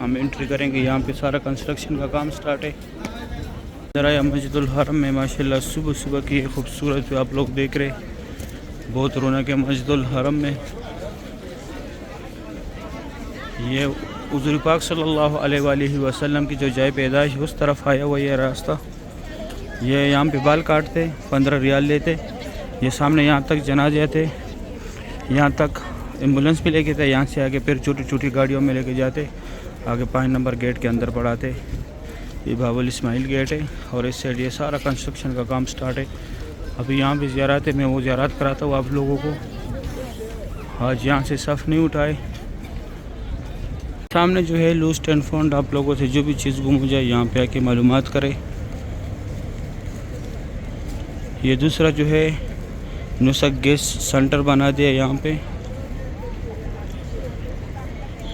ہم انٹری کریں گے. یہاں پہ سارا کنسٹرکشن کا کام سٹارٹ ہے. ذرا مسجد الحرم میں ماشاءاللہ صبح صبح کی خوبصورت آپ لوگ دیکھ رہے, بہت رونق ہے مسجد الحرم میں. یہ حضور پاک صلی اللہ علیہ وآلہ وسلم کی جو جائے پیدائش اس طرف آیا ہوا یہ راستہ. یہ یہاں پہ بال کاٹتے, 15 ریال لیتے. یہ سامنے یہاں تک جنازے تھے, یہاں تک ایمبولنس بھی لے کے تھے. یہاں سے آگے پھر چھوٹی چھوٹی گاڑیوں میں لے کے جاتے, آگے 5 نمبر گیٹ کے اندر پڑھاتے. یہ باب الاسماعیل گیٹ ہے اور اس سائڈ یہ سارا کنسٹرکشن کا کام سٹارٹ ہے. ابھی یہاں پہ زیارت ہے, میں وہ زیارت کراتا ہوں آپ لوگوں کو. آج یہاں سے صف نہیں اٹھائے. سامنے جو ہے لوسٹ اینڈ فاؤنڈ, آپ لوگوں سے جو بھی چیز گم ہو جائے یہاں پہ آ کے معلومات کرے. یہ دوسرا جو ہے نسک گیس سینٹر بنا دیا یہاں پہ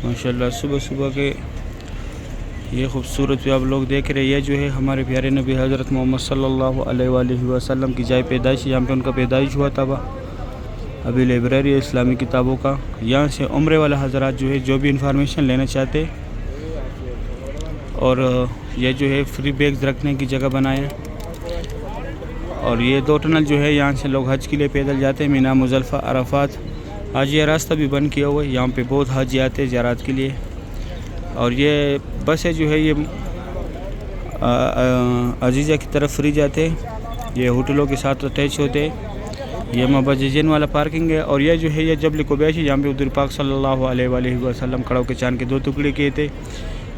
ماشاءاللہ. صبح صبح کے یہ خوبصورت بھی آپ لوگ دیکھ رہے. یہ جو ہے ہمارے پیارے نبی حضرت محمد صلی اللہ علیہ وآلہ وسلم کی جائے پیدائش, یہاں پہ ان کا پیدائش ہوا تھا. ابھی لائبریری ہے اسلامی کتابوں کا. یہاں سے عمرے والا حضرات جو ہے جو بھی انفارمیشن لینا چاہتے, اور یہ جو ہے فری بیگز رکھنے کی جگہ بنایا. اور یہ 2 ٹنل جو ہے یہاں سے لوگ حج کے لیے پیدل جاتے ہیں, مینا, مزدلفہ, عرفات. آج یہ راستہ بھی بند کیا ہوا ہے, یہاں پہ بہت حاجی آتے ہیں زیارات کے لیے. اور یہ بسیں جو ہے یہ عزیزہ کی طرف فری جاتے, یہ ہوٹلوں کے ساتھ اٹیچ ہوتے. یہ مبججین والا پارکنگ ہے. اور یہ جو ہے یہ جبل قبیش, یہاں پہ حضور پاک صلی اللہ علیہ وآلہ وسلم کھڑا ہو کے چاند کے 2 ٹکڑے کیے تھے.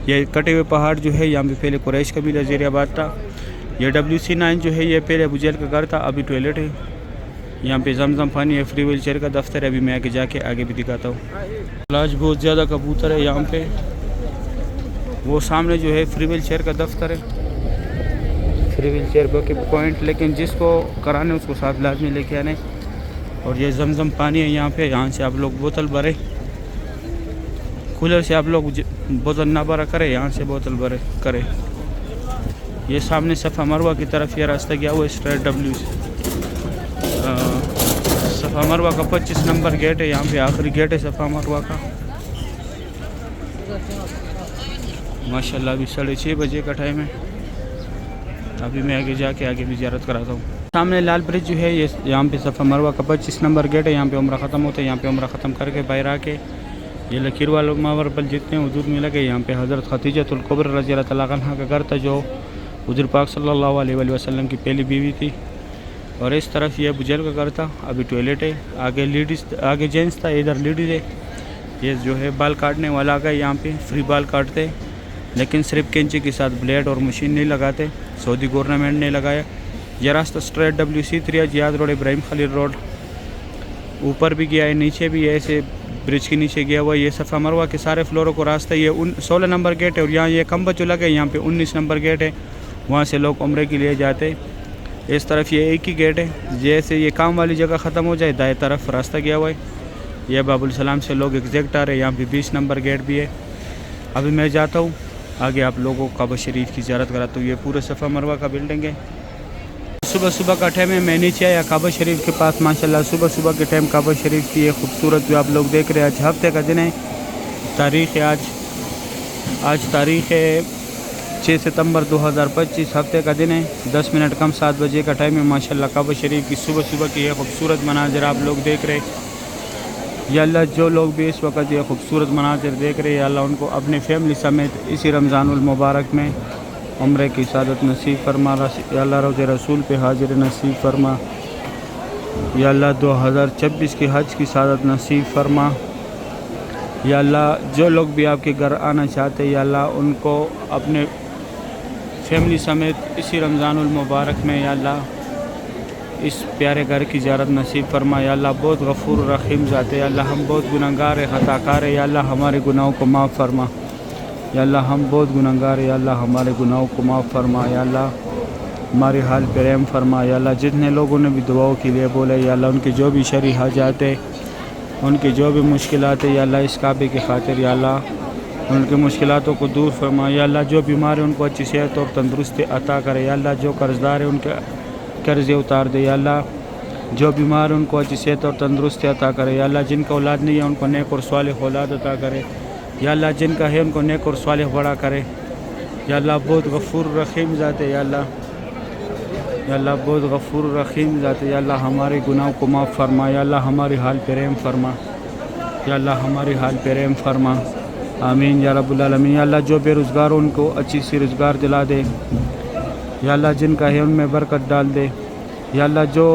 یہ کٹے ہوئے پہاڑ جو ہے یہاں پہ پہلے قریش قبیلہ زیر آباد تھا. یہ WC9 جو ہے یہ پہلے ابو جہل کا گھر تھا, ابھی ٹوائلٹ ہے. یہاں پہ زمزم پانی ہے, فری ویل چیئر کا دفتر ہے. ابھی میں آگے جا کے آگے بھی دکھاتا ہوں. آج بہت زیادہ کبوتر ہے یہاں پہ. وہ سامنے جو ہے فری ویل چیئر کا دفتر ہے, free wheel chair booking point. لیکن جس کو کرانے اس کو ساتھ لازمی لے کے آنے. اور یہ زمزم پانی ہے یہاں پہ. یہاں سے آپ لوگ بوتل بھرے, کولر سے آپ لوگ بوتل نہ بھرا کرے, یہاں سے بوتل بھرے کرے. یہ سامنے صفا مروہ کی طرف یہ راستہ گیا ہوا ہے اسٹریٹ W سے. صفا مروہ کا 25 نمبر گیٹ ہے, یہاں پہ آخری گیٹ ہے صفا مروہ کا. ماشاءاللہ ابھی 6:30 بجے کا ٹائم ہے. ابھی میں آگے جا کے آگے بھی زیارت کراتا ہوں. سامنے لال برج جو ہے یہ یہاں پہ صفا مروہ کا 25 نمبر گیٹ ہے. یہاں پہ عمرہ ختم ہوتا ہے. یہاں پہ عمرہ ختم کر کے باہر آ کے یہ لکیر والے ماور بل جتنے حدود میں لگے. یہاں پہ حضرت خدیجۃ الکبریٰ رضی اللہ تعالیٰ عنہا کا گھر تھا, جو حضور پاک صلی اللہ علیہ وآلہ وسلم کی پہلی بیوی تھی. اور اس طرف یہ ابو جہل کا گھر تھا. ابھی ٹوائلٹ ہے. آگے لیڈیز, آگے جینٹس تھا, ادھر لیڈیز ہے. یہ جو ہے بال کاٹنے والا کا, یہاں پہ فری بال کاٹتے, لیکن صرف کینچی کے ساتھ بلیڈ اور مشین نہیں لگاتے. سعودی گورنمنٹ نے لگایا. یہ راستہ اسٹریٹ WC3 جیاد روڈ, ابراہیم خلیل روڈ, اوپر بھی گیا ہے, نیچے بھی ہے, ایسے برج کے نیچے گیا ہوا. یہ صفا مروہ کے سارے فلوروں کو راستہ. یہ 16 نمبر گیٹ ہے. اور یہاں یہ کمبا جو لگا ہے, یہاں پہ 19 نمبر گیٹ ہے. وہاں سے لوگ عمرے کے لیے جاتے. اس طرف یہ ایک ہی گیٹ ہے. جیسے یہ کام والی جگہ ختم ہو جائے دائیں طرف راستہ گیا ہوا ہے. یہ باب السلام سے لوگ ایگزیکٹ آ رہے ہیں. یہاں پہ 20 نمبر گیٹ بھی ہے. ابھی میں جاتا ہوں آگے, آپ لوگوں کو کعبہ شریف کی زیارت کراتا ہوں. یہ پورے صفا مروہ کا بلڈنگ ہے. صبح صبح کا ٹائم ہے, میں نیچے آیا کعبہ شریف کے پاس. ماشاءاللہ صبح صبح کے ٹائم کعبہ شریف کی یہ خوبصورت جو آپ لوگ دیکھ رہے ہیں. آج ہفتے کا دن ہے, تاریخ ہے آج تاریخ ہے 6 ستمبر 2025. ہفتے کا دن ہے, 10 منٹ کم 7 بجے کا ٹائم ہے. ماشاءاللہ کعبہ شریف کی صبح صبح کی یہ خوبصورت مناظر آپ لوگ دیکھ رہے. یا اللہ جو لوگ بھی اس وقت یہ خوبصورت مناظر دیکھ رہے ہیں, یا اللہ ان کو اپنے فیملی سمیت اسی رمضان المبارک میں عمرے کی سعادت نصیب فرما. یا اللہ روضہ رسول پہ حاضر نصیب فرما. یا اللہ 2026 کی حج کی سعادت نصیب فرما. یا اللہ جو لوگ بھی آپ کے گھر آنا چاہتے ہیں, یا اللہ ان کو اپنے فیملی سمیت اسی رمضان المبارک میں یا اللہ اس پیارے گھر کی زیارت نصیب فرما. یا اللہ بہت غفور رحیم ذات ہے. یا اللہ ہم بہت گنہگار ہیں, خطا کار ہیں. یا اللہ ہمارے گناہوں کو معاف فرما. یا اللہ ہم بہت گنہگار ہیں. یا اللہ ہمارے گناہوں کو معاف فرما. یا اللہ ہمارے حال پہ رحم فرما. یا اللہ جتنے لوگوں نے بھی دعاؤں کے لیے بولے, یا اللہ ان کی جو بھی شرعی حاجات ہے, ان کی جو بھی مشکلات ہے, یا اللہ اس کعبے کی خاطر یا اللہ ان کی مشکلاتوں کو دور فرما. یا اللہ جو بیمار ہیں ان کو اچھی صحت اور تندرستی عطا کرے. یا اللہ جو قرضدار ہیں ان کے قرضے اتار دے. یا اللہ جو بیمار ہیں ان کو اچھی صحت اور تندرستی عطا کرے. یا اللہ جن کا اولاد نہیں ہے ان کو نیک اور صالح اولاد عطا کرے. یا اللہ جن کا ہے ان کو نیک اور صالح بڑا کرے. یا اللہ بہت غفور رحیم ذات ہے. یا اللہ بہت غفور رحیم ذات ہے. یا اللہ ہمارے گناہوں کو معاف فرما. یا اللہ ہماری حال پہ رحم فرما. یا اللہ ہماری حال پہ رحم فرما. آمین یا رب العالمین. یا اللہ جو بے روزگار ان کو اچھی سی روزگار دلا دے. یا اللہ جن کا ہے ان میں برکت ڈال دے. یا اللہ جو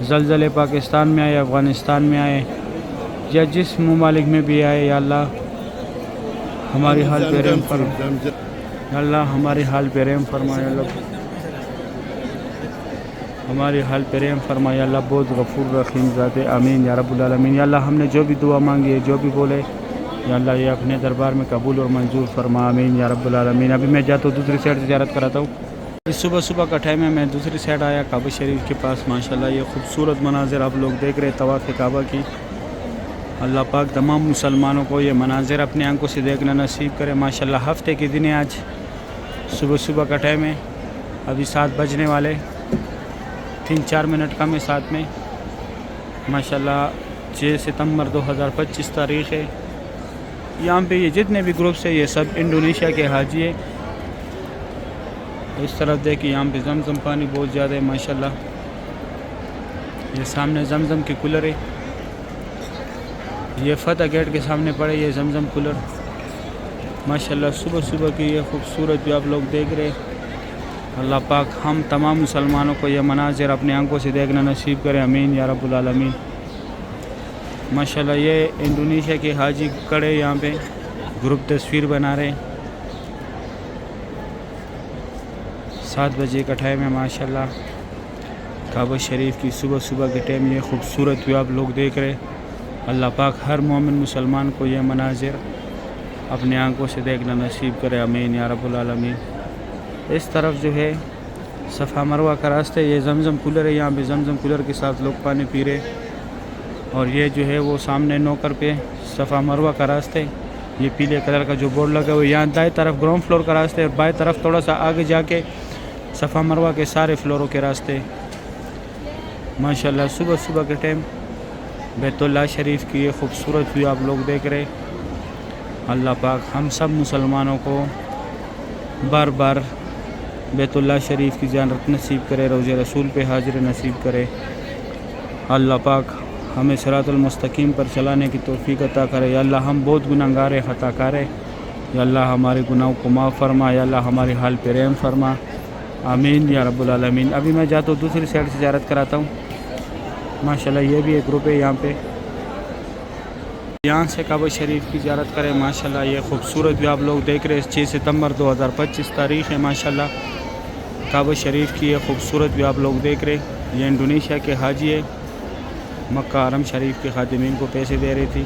زلزلے پاکستان میں آئے، افغانستان میں آئے، یا جس ممالک میں بھی آئے، یا اللہ ہماری حال پہ رحم فرما. یا اللہ ہماری حال پہ رحم فرما. یا اللہ ہماری حال پہ رحم فرما. یا اللہ بہت غفور رحیم ذات ہے. آمین یا رب العالمین. یا اللہ ہم نے جو بھی دعا مانگی ہے، جو بھی بولے، یا اللہ یہ اپنے دربار میں قبول اور منظور فرما. آمین یا رب العالمین. ابھی میں جاتا ہوں دوسری سائڈ سے زیارت کراتا ہوں. صبح کا ٹائم ہے، میں دوسری سائڈ آیا کعبہ شریف کے پاس. ماشاءاللہ یہ خوبصورت مناظر آپ لوگ دیکھ رہے طواف کعبہ کی. اللہ پاک تمام مسلمانوں کو یہ مناظر اپنے آنکھوں سے دیکھنا نصیب کرے. ماشاءاللہ ہفتے کے دن ہے آج. صبح کا ٹائم ہے، ابھی 7 بجنے والے، 3-4 منٹ کم ہے 7 میں. ماشاءاللہ 6 ستمبر 2025 تاریخ ہے. یہاں پہ یہ جتنے بھی گروپس ہیں یہ سب انڈونیشیا کے حاجی ہیں. اس طرف دیکھیں یہاں پہ زمزم پانی بہت زیادہ ہے. ماشاءاللہ یہ سامنے زمزم کی کولر ہے. یہ فتح گیٹ کے سامنے پڑے یہ زمزم کولر. ماشاءاللہ صبح کی یہ خوبصورت بھی آپ لوگ دیکھ رہے. اللہ پاک ہم تمام مسلمانوں کو یہ مناظر اپنے آنکھوں سے دیکھنا نصیب کرے. امین یا رب العالمین. ماشاءاللہ یہ انڈونیشیا کے حاجی کڑے یہاں پہ گروپ تصویر بنا رہے. 7 بجے کا ٹائم ہے. ماشاءاللہ کعبہ شریف کی صبح کے ٹائم یہ خوبصورت بھی آپ لوگ دیکھ رہے. اللہ پاک ہر مومن مسلمان کو یہ مناظر اپنے آنکھوں سے دیکھنا نصیب کرے. آمین یا رب العالمین. اس طرف جو ہے صفا مروہ کا راستہ، یہ زمزم کولر ہے. یہاں پہ زمزم کولر کے ساتھ لوگ پانی پی رہے. اور یہ جو ہے وہ سامنے نوکر پہ صفا مروہ کا راستہ ہے. یہ پیلے کلر کا جو بورڈ لگا ہوا ہے، یہاں دائیں طرف گراؤنڈ فلور کا راستہ ہے، بائیں طرف تھوڑا سا آگے جا کے صفا مروہ کے سارے فلوروں کے راستے. ماشاءاللہ صبح کے ٹائم بیت اللہ شریف کی یہ خوبصورت بھی آپ لوگ دیکھ رہے. اللہ پاک ہم سب مسلمانوں کو بار بار بیت اللہ شریف کی زیارت نصیب کرے، روضہ رسول پہ حاضر نصیب کرے. اللہ پاک ہمیں صراط المستقیم پر چلانے کی توفیق عطا کرے. یا اللہ ہم بہت گناہگار ہیں، خطا کار ہیں. یا اللہ ہمارے گناہوں کو معاف فرما. یا اللہ ہماری حال پہ رحم فرما. آمین یا رب العالمین. ابھی میں جاتا ہوں دوسری سائڈ سے زیارت کراتا ہوں. ماشاءاللہ یہ بھی ایک گروپ ہے یہاں پہ. یہاں سے کعبہ شریف کی زیارت کریں. ماشاءاللہ یہ خوبصورت بھی آپ لوگ دیکھ رہے ہیں. 6 ستمبر 2025 تاریخ ہے. ماشاءاللہ کعبہ شریف کی یہ خوبصورت بھی آپ لوگ دیکھ رہے. یہ انڈونیشیا کے حاجی ہے، مکہ حرم شریف کے خادمین کو پیسے دے رہی تھی.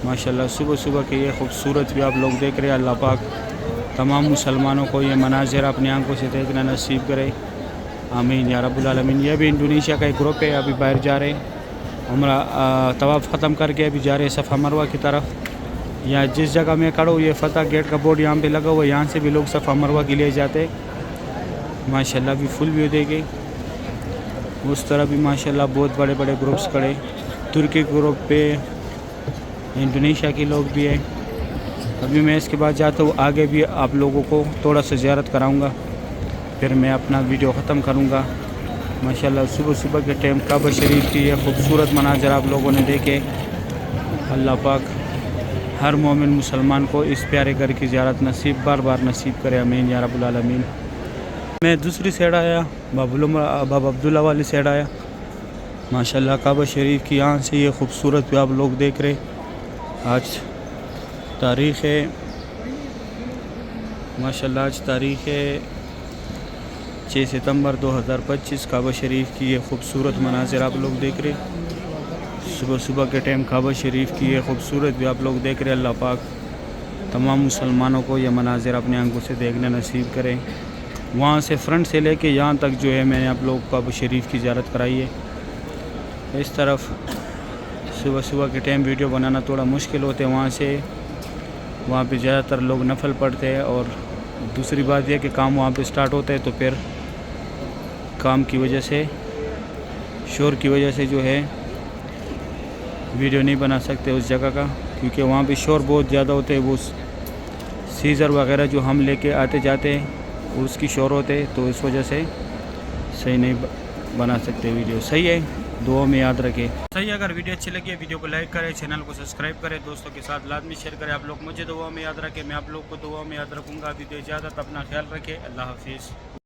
ماشاءاللہ صبح کے یہ خوبصورت بھی آپ لوگ دیکھ رہے. اللہ پاک تمام مسلمانوں کو یہ مناظر اپنی آنکھوں سے دیکھنا نصیب کرے. آمین یا رب العالمین. یہ بھی انڈونیشیا کا ایک گروپ ہے، ابھی باہر جا رہے ہیں. عمرہ طواف ختم کر کے ابھی جا رہے ہیں صفا مروہ کی طرف. یہاں جس جگہ میں کھڑا ہوں یہ فتح گیٹ کا بورڈ یہاں پہ لگا ہوا ہے. یہاں سے بھی لوگ صفا مروہ کے لیے جاتے. ماشاءاللہ بھی فل ویو دے گئے. اس طرح بھی ماشاءاللہ بہت بڑے گروپس کھڑے. ترکی گروپ پہ انڈونیشیا کے لوگ بھی ہیں. ابھی میں اس کے بعد جاتا ہوں آگے بھی آپ لوگوں کو تھوڑا سا زیارت کراؤں گا، پھر میں اپنا ویڈیو ختم کروں گا. ماشاءاللہ صبح کے ٹائم کعبہ شریف کی یہ خوبصورت مناظر آپ لوگوں نے دیکھے. اللہ پاک ہر مومن مسلمان کو اس پیارے گھر کی زیارت نصیب بار نصیب کرے. آمین یا رب العالمین. میں دوسری سائڈ آیا، بابا عبداللہ والی سائڈ آیا. ماشاءاللہ کعبہ شریف کی یہاں سے یہ خوبصورت بھی آپ لوگ دیکھ رہے. آج تاریخ ہے ماشاءاللہ، آج تاریخ ہے 6 ستمبر 2025. کعبہ شریف کی یہ خوبصورت مناظر آپ لوگ دیکھ رہے. صبح کے ٹائم کعبہ شریف کی یہ خوبصورت بھی آپ لوگ دیکھ رہے. اللہ پاک تمام مسلمانوں کو یہ مناظر اپنے آنکھوں سے دیکھنا نصیب کریں. وہاں سے فرنٹ سے لے کے یہاں تک جو ہے میں نے آپ لوگ کو کعبہ شریف کی زیارت کرائی ہے. اس طرف صبح کے ٹائم ویڈیو بنانا تھوڑا مشکل ہوتے. وہاں پہ زیادہ تر لوگ نفل پڑھتے ہیں، اور دوسری بات یہ کہ کام وہاں پہ سٹارٹ ہوتا ہے تو پھر کام کی وجہ سے، شور کی وجہ سے جو ہے ویڈیو نہیں بنا سکتے اس جگہ کا. کیونکہ وہاں پہ شور بہت زیادہ ہوتے ہیں. وہ سیزر وغیرہ جو ہم لے کے آتے جاتے ہیں اس کی شور ہوتے، تو اس وجہ سے صحیح نہیں بنا سکتے ویڈیو. صحیح ہے، دعا میں یاد رکھے. صحیح ہے، اگر ویڈیو اچھی لگی ہے ویڈیو کو لائک کریں، چینل کو سبسکرائب کریں، دوستوں کے ساتھ لازمی شیئر کریں. آپ لوگ مجھے دعا میں یاد رکھیں، میں آپ لوگ کو دعا میں یاد رکھوں گا. ویڈیو اجازت، اپنا خیال رکھیں. اللہ حافظ.